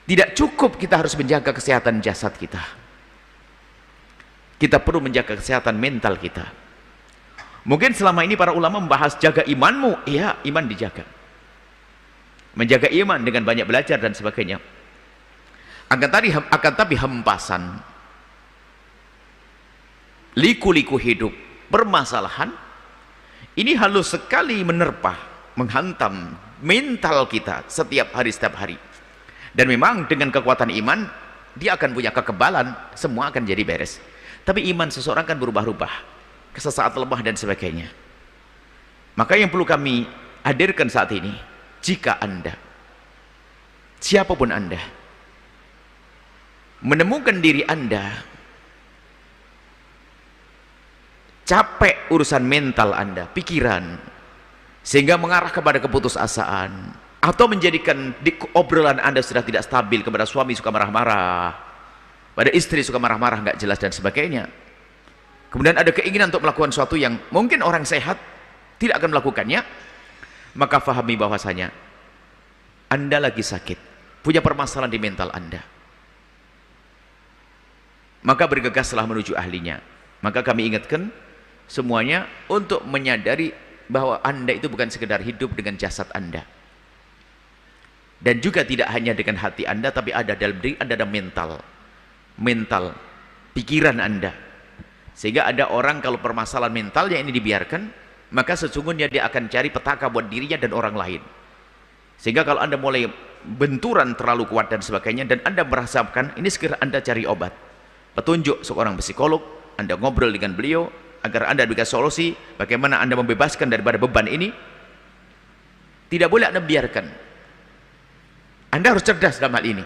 Tidak cukup kita harus menjaga kesehatan jasad kita. Kita perlu menjaga kesehatan mental kita. Mungkin selama ini para ulama membahas jaga imanmu, iya, iman dijaga. Menjaga iman dengan banyak belajar dan sebagainya. Akan tapi hempasan, liku-liku hidup, permasalahan, ini halus sekali menerpa, menghantam mental kita setiap hari. Dan memang dengan kekuatan iman, dia akan punya kekebalan, semua akan jadi beres. Tapi iman seseorang kan berubah-ubah, sesaat lemah dan sebagainya. Maka yang perlu kami hadirkan saat ini, jika Anda, siapapun Anda, menemukan diri Anda capek urusan mental Anda, pikiran, sehingga mengarah kepada keputusasaan, atau menjadikan obrolan Anda sudah tidak stabil, kepada suami suka marah-marah, pada istri suka marah-marah, nggak jelas dan sebagainya. Kemudian ada keinginan untuk melakukan sesuatu yang mungkin orang sehat tidak akan melakukannya, maka fahami bahwasanya Anda lagi sakit, punya permasalahan di mental Anda. Maka bergegaslah menuju ahlinya. Maka kami ingatkan semuanya untuk menyadari bahwa Anda itu bukan sekedar hidup dengan jasad Anda, dan juga tidak hanya dengan hati Anda, tapi ada dalam diri Anda ada mental, pikiran Anda. Sehingga ada orang kalau permasalahan mentalnya ini dibiarkan, maka sesungguhnya dia akan cari petaka buat dirinya dan orang lain. Sehingga kalau Anda mulai benturan terlalu kuat dan sebagainya, dan Anda merasakan ini, segera Anda cari obat, petunjuk seorang psikolog, Anda ngobrol dengan beliau agar Anda berikan solusi bagaimana Anda membebaskan daripada beban ini. Tidak boleh Anda biarkan. Anda harus cerdas dalam hal ini.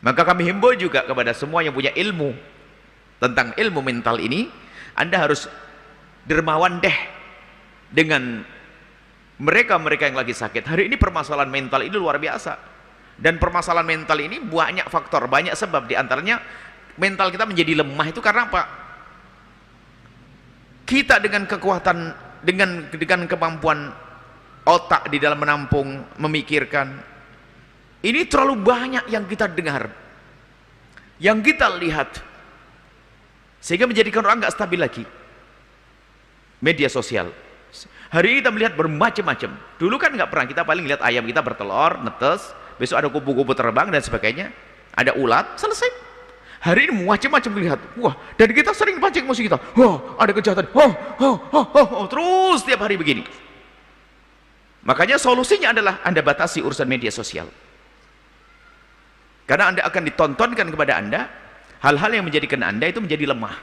Maka kami himbau juga kepada semua yang punya ilmu tentang ilmu mental ini, Anda harus dermawan deh dengan mereka-mereka yang lagi sakit. Hari ini permasalahan mental ini luar biasa, dan permasalahan mental ini banyak faktor, banyak sebab. Di antaranya mental kita menjadi lemah itu karena apa? Kita dengan kekuatan, dengan kemampuan otak di dalam menampung, memikirkan, ini terlalu banyak yang kita dengar, yang kita lihat, sehingga menjadikan orang nggak stabil lagi. Media sosial hari ini kita melihat bermacam-macam. Dulu kan nggak pernah, kita paling lihat ayam kita bertelur, netes, besok ada kupu-kupu terbang dan sebagainya, ada ulat, selesai. Hari ini macam-macam dilihat, wah, dan kita sering pancing emosi kita, wah, ada kejahatan, terus tiap hari begini. Makanya solusinya adalah Anda batasi urusan media sosial, karena Anda akan ditontonkan kepada Anda hal-hal yang menjadikan Anda itu menjadi lemah.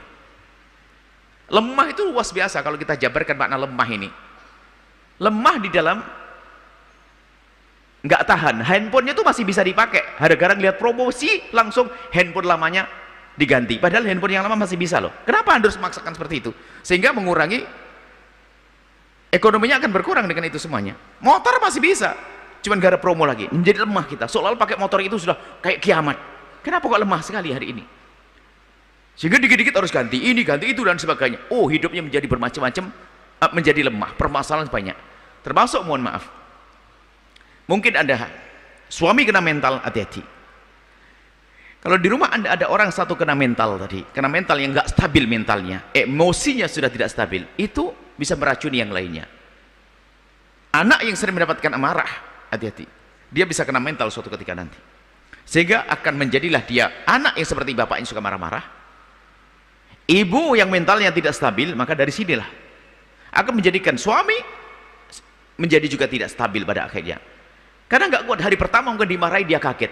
Lemah itu luas biasa kalau kita jabarkan makna lemah ini. Lemah di dalam nggak tahan, handphonenya itu masih bisa dipakai, gara-gara lihat promosi langsung handphone lamanya diganti, padahal handphone yang lama masih bisa loh. Kenapa Anda harus memaksakan seperti itu? Sehingga mengurangi, ekonominya akan berkurang dengan itu semuanya. Motor masih bisa, cuman gara promo lagi, menjadi lemah kita, seolah-olah pakai motor itu sudah kayak kiamat. Kenapa kok lemah sekali hari ini? Sehingga dikit-dikit harus ganti ini, ganti itu dan sebagainya. Oh, hidupnya menjadi bermacam-macam, menjadi lemah, permasalahan banyak. Termasuk, mohon maaf, mungkin Anda suami kena mental, hati-hati. Kalau di rumah Anda ada orang satu kena mental tadi, kena mental yang nggak stabil mentalnya, emosinya sudah tidak stabil, itu bisa meracuni yang lainnya. Anak yang sering mendapatkan amarah, hati-hati, dia bisa kena mental suatu ketika nanti, sehingga akan menjadilah dia anak yang seperti bapaknya suka marah-marah. Ibu yang mentalnya tidak stabil, maka dari sinilah akan menjadikan suami menjadi juga tidak stabil pada akhirnya. Karena nggak kuat, hari pertama mungkin dimarahi dia kaget,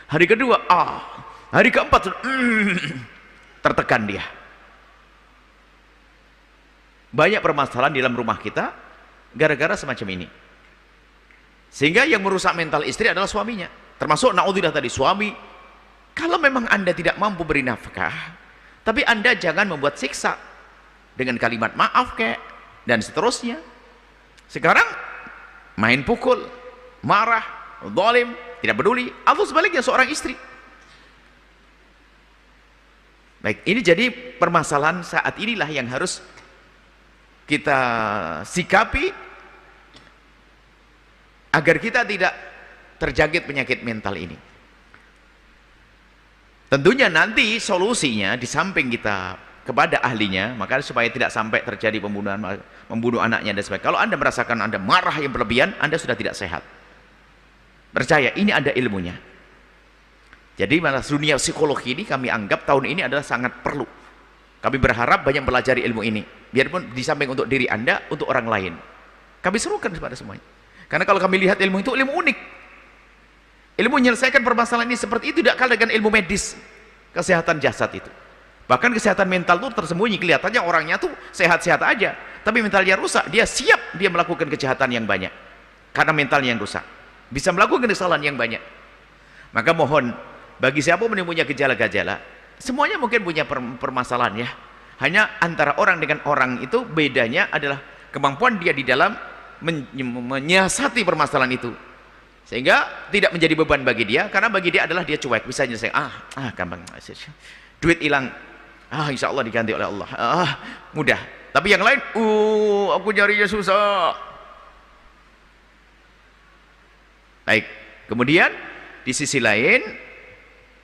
hari kedua hari keempat tertekan dia. Banyak permasalahan di dalam rumah kita gara-gara semacam ini, sehingga yang merusak mental istri adalah suaminya. Termasuk naudzubillah tadi, suami, kalau memang Anda tidak mampu beri nafkah, tapi Anda jangan membuat siksa dengan kalimat maaf kayak dan seterusnya. Sekarang main pukul, marah, zalim, tidak peduli, atau sebaliknya seorang istri. Baik, ini jadi permasalahan saat inilah yang harus kita sikapi agar kita tidak terjangkit penyakit mental ini. Tentunya nanti solusinya di samping kita kepada ahlinya, maka supaya tidak sampai terjadi pembunuhan, membunuh anaknya dan sebagainya. Kalau Anda merasakan Anda marah yang berlebihan, Anda sudah tidak sehat. Percaya, ini ada ilmunya. Jadi malah dunia psikologi ini kami anggap tahun ini adalah sangat perlu. Kami berharap banyak pelajari ilmu ini. Biarpun di samping untuk diri Anda, untuk orang lain. Kami serukan kepada semuanya. Karena kalau kami lihat ilmu itu ilmu unik. Ilmu menyelesaikan permasalahan ini seperti itu tidak kalah dengan ilmu medis. Kesehatan jasad itu. Bahkan kesehatan mental itu tersembunyi. Kelihatannya orangnya tuh sehat-sehat aja. Tapi mentalnya rusak. Dia siap dia melakukan kejahatan yang banyak. Karena mentalnya yang rusak. Bisa melakukan kesalahan yang banyak. Maka mohon, bagi siapa pun yang punya gejala-gejala, semuanya mungkin punya permasalahan ya. Hanya antara orang dengan orang itu bedanya adalah kemampuan dia di dalam menyiasati permasalahan itu. Sehingga tidak menjadi beban bagi dia, karena bagi dia adalah dia cuek, bisa nyelesaikan. Gampang. Duit hilang. Insya Allah diganti oleh Allah. Mudah. Tapi yang lain, aku nyarinya susah. Baik. Kemudian di sisi lain,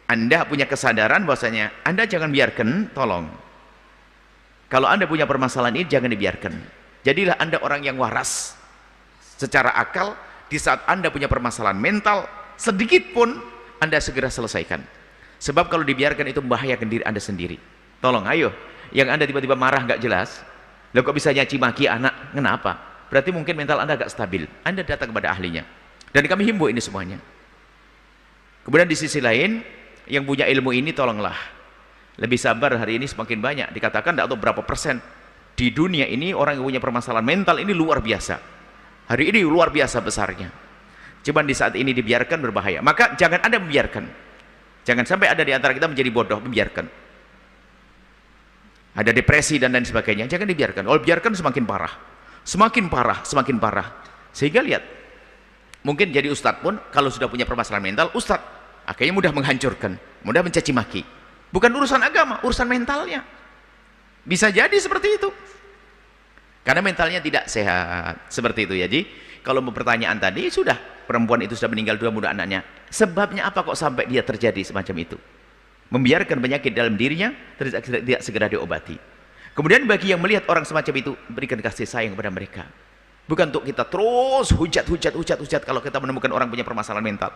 Anda punya kesadaran bahwasanya Anda jangan biarkan, tolong. Kalau Anda punya permasalahan ini jangan dibiarkan. Jadilah Anda orang yang waras secara akal. Di saat Anda punya permasalahan mental sedikit pun, Anda segera selesaikan. Sebab kalau dibiarkan itu membahayakan diri Anda sendiri. Tolong, ayo, yang Anda tiba-tiba marah nggak jelas, lo kok bisa nyaci maki anak, kenapa? Berarti mungkin mental Anda agak stabil. Anda datang kepada ahlinya. Dan kami himbau ini semuanya. Kemudian di sisi lain, yang punya ilmu ini tolonglah lebih sabar. Hari ini semakin banyak, dikatakan tidak tahu berapa persen di dunia ini orang yang punya permasalahan mental ini luar biasa. Hari ini luar biasa besarnya. Cuman di saat ini dibiarkan berbahaya. Maka jangan Anda membiarkan. Jangan sampai ada di antara kita menjadi bodoh, membiarkan. Ada depresi dan lain sebagainya, jangan dibiarkan. Kalau biarkan semakin parah. Semakin parah, semakin parah. Sehingga lihat, mungkin jadi ustadz pun kalau sudah punya permasalahan mental, ustadz akhirnya mudah menghancurkan, mudah mencaci maki. Bukan urusan agama, urusan mentalnya. Bisa jadi seperti itu. Karena mentalnya tidak sehat. Seperti itu ya. Jadi kalau pertanyaan tadi, sudah perempuan itu sudah meninggal, 2 muda anaknya. Sebabnya apa kok sampai dia terjadi semacam itu? Membiarkan penyakit dalam dirinya tidak segera diobati. Kemudian bagi yang melihat orang semacam itu, berikan kasih sayang kepada mereka. Bukan untuk kita terus hujat kalau kita menemukan orang punya permasalahan mental.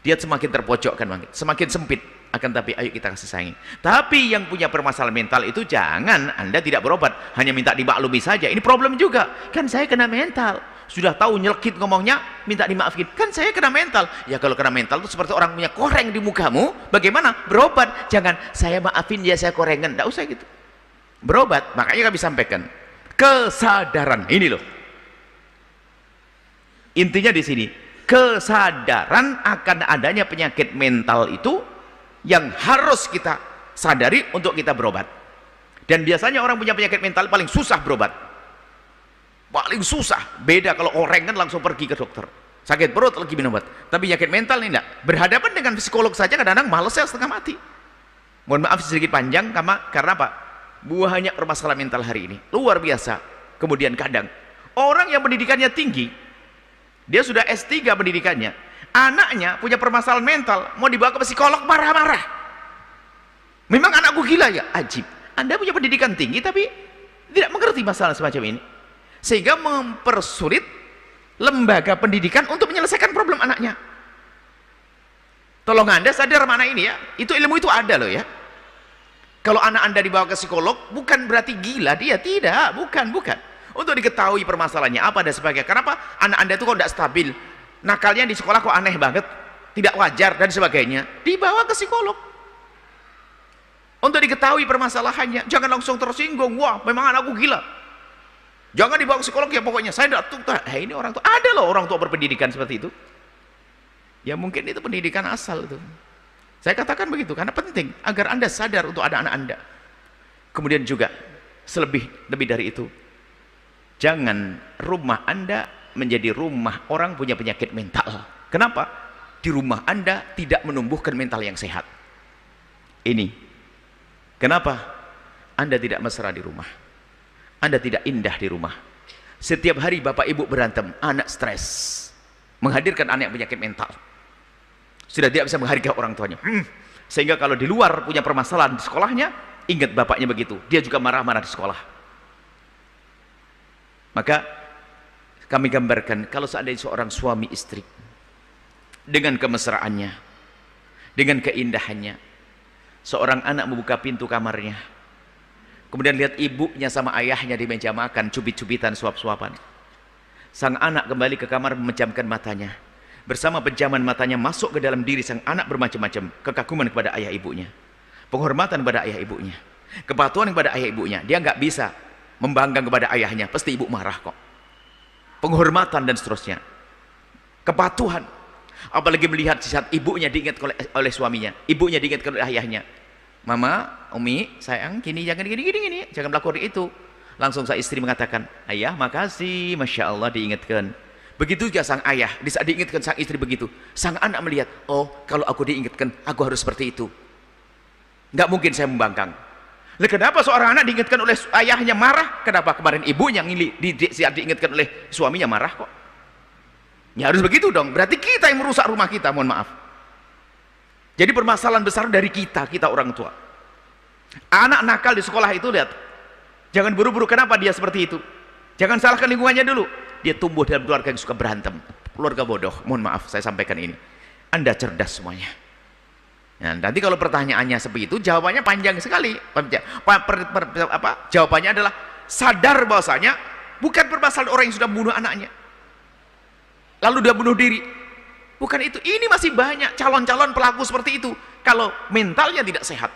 Dia semakin terpojokkan, semakin sempit. Akan tapi ayo kita kasih sayang. Tapi yang punya permasalahan mental itu jangan Anda tidak berobat, hanya minta dimaklumi saja. Ini problem juga. Kan saya kena mental. Sudah tahu nyelkit ngomongnya, minta dimaafin. Kan saya kena mental. Ya kalau kena mental itu seperti orang punya koreng di mukamu, bagaimana? Berobat. Jangan saya maafin ya, saya korengan. Enggak usah gitu. Berobat. Makanya kami sampaikan kesadaran. Ini loh. Intinya di sini, kesadaran akan adanya penyakit mental itu yang harus kita sadari untuk kita berobat. Dan biasanya orang punya penyakit mental paling susah berobat, paling susah. Beda kalau orang kan langsung pergi ke dokter, sakit perut lagi minum obat. Tapi penyakit mental ini enggak, berhadapan dengan psikolog saja kadang-kadang males ya, setengah mati. Mohon maaf sedikit panjang, karena apa? Buahnya permasalahan mental hari ini luar biasa. Kemudian kadang orang yang pendidikannya tinggi, dia sudah S3 pendidikannya, anaknya punya permasalahan mental, mau dibawa ke psikolog marah-marah. Memang anakku gila ya? Ajib. Anda punya pendidikan tinggi tapi tidak mengerti masalah semacam ini, sehingga mempersulit lembaga pendidikan untuk menyelesaikan problem anaknya. Tolong Anda sadar mana ini ya, itu ilmu itu ada loh ya. Kalau anak Anda dibawa ke psikolog bukan berarti gila dia, tidak, bukan. Untuk diketahui permasalahannya apa dan sebagainya. Kenapa anak Anda itu kok tidak stabil, nakalnya di sekolah kok aneh banget, tidak wajar dan sebagainya, dibawa ke psikolog untuk diketahui permasalahannya. Jangan langsung tersinggung, wah memang anakku gila, jangan dibawa ke psikolog ya pokoknya, saya tidak tuh. Ini orang tua, ada loh orang tua berpendidikan seperti itu ya, mungkin itu pendidikan asal itu. Saya katakan begitu karena penting agar Anda sadar untuk ada anak Anda. Kemudian juga lebih dari itu, jangan rumah Anda menjadi rumah orang punya penyakit mental. Kenapa? Di rumah Anda tidak menumbuhkan mental yang sehat. Ini kenapa Anda tidak mesra di rumah, Anda tidak indah di rumah. Setiap hari bapak ibu berantem, anak stres, menghadirkan anak yang penyakit mental, sudah tidak bisa menghargai orang tuanya. Sehingga kalau di luar punya permasalahan di sekolahnya, ingat bapaknya begitu, dia juga marah-marah di sekolah. Maka kami gambarkan, kalau seandainya seorang suami istri dengan kemesraannya, dengan keindahannya, seorang anak membuka pintu kamarnya, kemudian lihat ibunya sama ayahnya di meja makan, cubit-cubitan, suap-suapan. Sang anak kembali ke kamar memejamkan matanya. Bersama penjaman matanya masuk ke dalam diri sang anak bermacam-macam kekaguman kepada ayah ibunya, penghormatan kepada ayah ibunya, kepatuhan kepada ayah ibunya. Dia nggak bisa membanggang kepada ayahnya, pasti ibu marah kok. Penghormatan dan seterusnya, kepatuhan. Apalagi melihat saat ibunya diingat oleh suaminya, ibunya diingat oleh ayahnya. Mama, Umi, sayang, gini, jangan gini, jangan melakukan itu. Langsung sang istri mengatakan, ayah, makasih, Masya Allah diingatkan. Begitu juga sang ayah, di saat diingatkan sang istri begitu, sang anak melihat, oh, kalau aku diingatkan, aku harus seperti itu. Nggak mungkin saya membangkang. Lah kenapa seorang anak diingatkan oleh ayahnya marah? Kenapa kemarin ibunya saat diingatkan oleh suaminya marah kok? Ya harus begitu dong. Berarti kita yang merusak rumah kita, mohon maaf. Jadi permasalahan besar dari kita orang tua. Anak nakal di sekolah itu, lihat, jangan buru-buru. Kenapa dia seperti itu? Jangan salahkan lingkungannya dulu. Dia tumbuh dalam keluarga yang suka berantem, keluarga bodoh. Mohon maaf saya sampaikan ini. Anda cerdas semuanya. Nah, nanti kalau pertanyaannya seperti itu, jawabannya panjang sekali. Jawabannya adalah sadar bahwasanya bukan permasalahan orang yang sudah membunuh anaknya, lalu dia bunuh diri. Bukan itu. Ini masih banyak calon-calon pelaku seperti itu. Kalau mentalnya tidak sehat.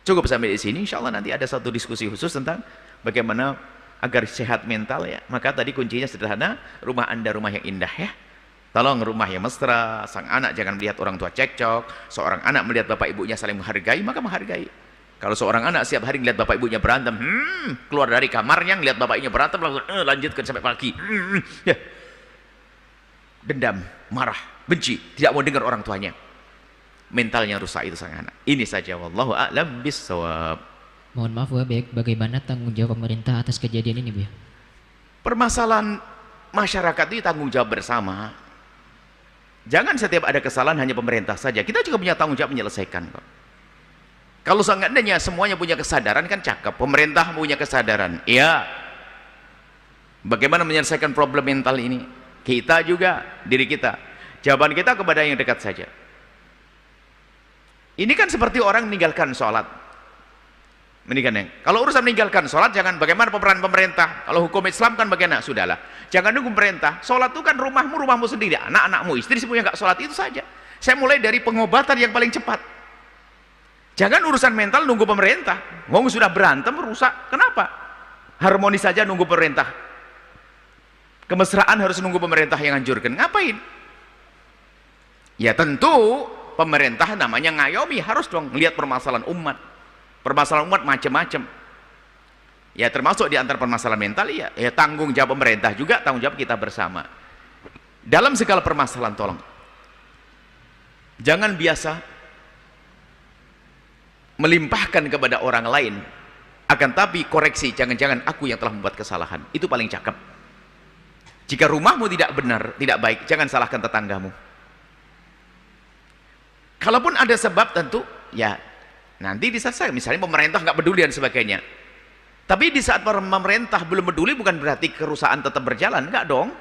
Cukup sampai di sini. Insya Allah nanti ada satu diskusi khusus tentang bagaimana agar sehat mental ya. Maka tadi kuncinya sederhana. Rumah Anda rumah yang indah ya. Tolong rumah yang mesra. Sang anak jangan melihat orang tua cekcok. Seorang anak melihat bapak ibunya saling menghargai, maka menghargai. Kalau seorang anak setiap hari melihat bapak ibunya berantem, keluar dari kamarnya melihat bapak ibunya berantem, langsung lanjutkan sampai pagi. Ya. Dendam, marah, benci, tidak mau dengar orang tuanya. Mentalnya rusak itu sang anak. Ini saja, wallahu a'lam bissawab. Mohon maaf Bu, bagaimana tanggung jawab pemerintah atas kejadian ini Bu? Permasalahan masyarakat itu tanggung jawab bersama. Jangan setiap ada kesalahan hanya pemerintah saja. Kita juga punya tanggung jawab menyelesaikan kok. Kalau seandainya semuanya punya kesadaran kan cakep. Pemerintah punya kesadaran. Iya. Bagaimana menyelesaikan problem mental ini? Kita juga, diri kita. Jawaban kita kepada yang dekat saja. Ini kan seperti orang meninggalkan sholat. Kalau urusan meninggalkan sholat, jangan bagaimana peran pemerintah. Kalau hukum Islam kan bagaimana? Sudahlah. Jangan nunggu pemerintah. Sholat itu kan rumahmu sendiri. Anak-anakmu, istri semuanya nggak sholat, itu saja. Saya mulai dari pengobatan yang paling cepat. Jangan urusan mental nunggu pemerintah. Ngomong sudah berantem, rusak. Kenapa? Harmonis saja nunggu pemerintah. Kemesraan harus nunggu pemerintah yang anjurkan. Ngapain? Ya tentu pemerintah namanya ngayomi, harus dong lihat permasalahan umat. Permasalahan umat macam-macam. Ya termasuk di antara permasalahan mental ya tanggung jawab pemerintah juga, tanggung jawab kita bersama. Dalam segala permasalahan tolong. Jangan biasa melimpahkan kepada orang lain, akan tapi koreksi, jangan-jangan aku yang telah membuat kesalahan. Itu paling cakep. Jika rumahmu tidak benar, tidak baik, jangan salahkan tetanggamu. Kalaupun ada sebab tentu, ya nanti di saat misalnya pemerintah nggak peduli dan sebagainya. Tapi di saat pemerintah belum peduli bukan berarti kerusakan tetap berjalan, enggak dong.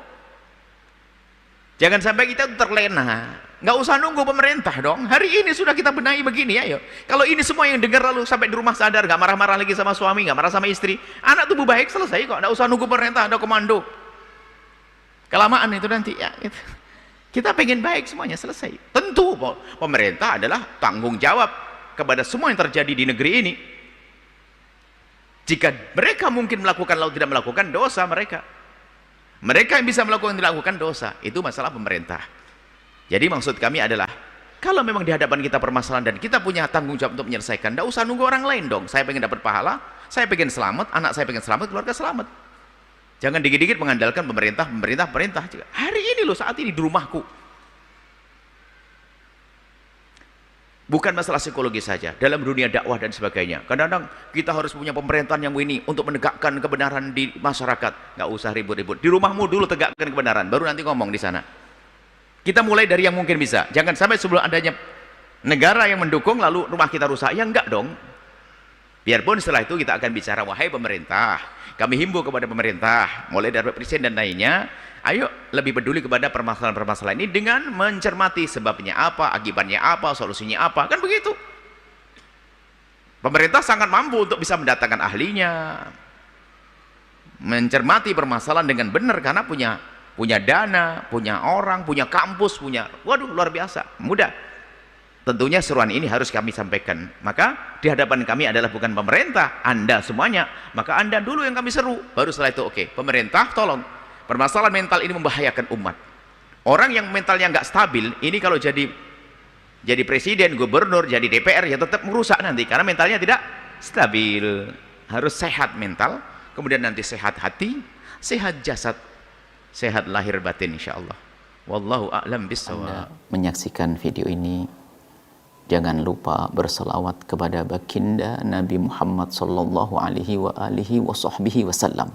Jangan sampai kita terlena. Nggak usah nunggu pemerintah dong. Hari ini sudah kita benahi begini ya. Yuk. Kalau ini semua yang dengar lalu sampai di rumah sadar, nggak marah-marah lagi sama suami, nggak marah sama istri, anak tubuh baik, selesai kok. Nggak usah nunggu pemerintah, ada komando. Kelamaan itu nanti ya gitu. Kita pengen baik semuanya selesai. Tentu pemerintah adalah tanggung jawab kepada semua yang terjadi di negeri ini. Jika mereka mungkin melakukan lalu tidak melakukan, dosa mereka. Mereka yang bisa melakukan tidak melakukan, dosa. Itu masalah pemerintah. Jadi maksud kami adalah kalau memang di hadapan kita permasalahan dan kita punya tanggung jawab untuk menyelesaikan, tidak usah nunggu orang lain dong. Saya pengen dapat pahala, saya pengen selamat, anak saya pengen selamat, keluarga selamat. Jangan dikit-dikit mengandalkan pemerintah juga. Hari ini loh, saat ini di rumahku. Bukan masalah psikologi saja, dalam dunia dakwah dan sebagainya. Kadang-kadang kita harus punya pemerintahan yang ini untuk menegakkan kebenaran di masyarakat. Nggak usah ribut-ribut. Di rumahmu dulu tegakkan kebenaran, baru nanti ngomong di sana. Kita mulai dari yang mungkin bisa. Jangan sampai sebelum adanya negara yang mendukung lalu rumah kita rusak, ya enggak dong. Biarpun setelah itu kita akan bicara, wahai pemerintah, kami himbau kepada pemerintah, mulai dari presiden dan lainnya, ayo lebih peduli kepada permasalahan-permasalahan ini dengan mencermati sebabnya apa, akibatnya apa, solusinya apa, kan begitu. Pemerintah sangat mampu untuk bisa mendatangkan ahlinya, mencermati permasalahan dengan benar karena punya dana, punya orang, punya kampus, waduh luar biasa, mudah. Tentunya seruan ini harus kami sampaikan. Maka di hadapan kami adalah bukan pemerintah, Anda semuanya. Maka Anda dulu yang kami seru. Baru setelah itu, oke, pemerintah tolong. Permasalahan mental ini membahayakan umat. Orang yang mentalnya nggak stabil, ini kalau jadi presiden, gubernur, jadi DPR, ya tetap merusak nanti. Karena mentalnya tidak stabil. Harus sehat mental, kemudian nanti sehat hati, sehat jasad, sehat lahir batin insyaallah. Wallahu a'lam bishawab. Menyaksikan video ini, jangan lupa berselawat kepada baginda Nabi Muhammad sallallahu alaihi wa alihi wa sahbihi wasallam.